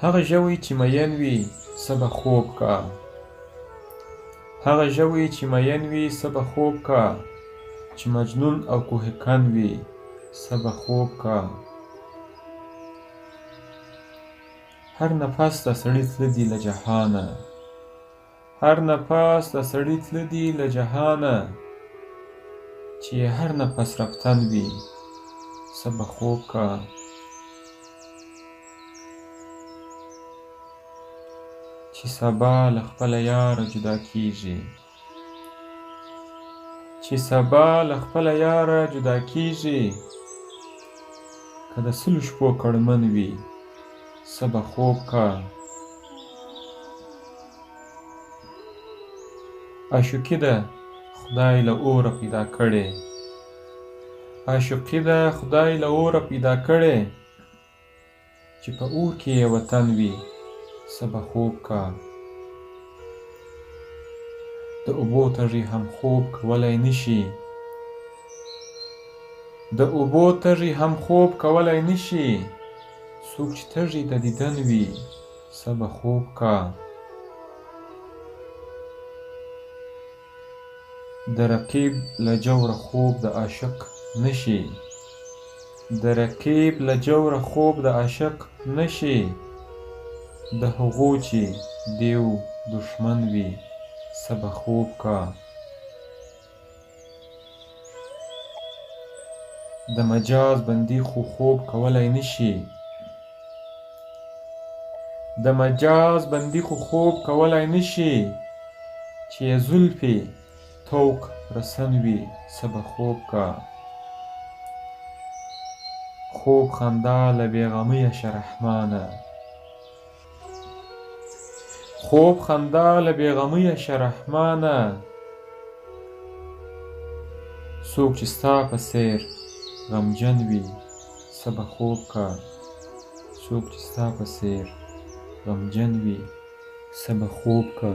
هغه ژوی چې مین وي څه به خوب کا. هغه ژوی چې مین وي څه به خوب کا. چې مجنون او کوهکن وي څه به خوب کا. هر نفس د سړي تله دي له جهانه. هر نفس د سړي تله دي له جهانه. چې هر نفس رفتن وي څه به خوب کا. چې سبا له خپله یاره جدا کېږي. چې سبا له خپله یاره جدا کېږي. که د سلو شپو کړمن وي څه به خوب کا. عاشقي ده خدای له اوره پیدا کړې. عاشقي ده خدای له اوره پیدا کړې. چې په اور کې یې وطن وي څه به خوب کا. د اوبو تږي هم خوب کولی نشي. د اوبو تږي هم خوب کولی نشي. څوک چې تږي د دیدن وي څه به خوب کا. د رقیب له جوره خوب د عاشق نشي. د رقیب له جوره خوب د عاشق نشي. د هغو چې دیو دشمن وي څه به خوب کا. د مجاز بندي خو خوب کولی نشي. د مجاز بندي خو خوب کولی نشي. چې یې زلفې طوق رسن وي څه به خوب کا. خوب خندا له بېغمیه شه رحمانه. خوب خندا له بېغمیه شه رحمانه. څوک چې ستا په څېر غمجن وي څه به خوب کا. څوک چې ستا په څېر غمجن وي څه به خوب کا.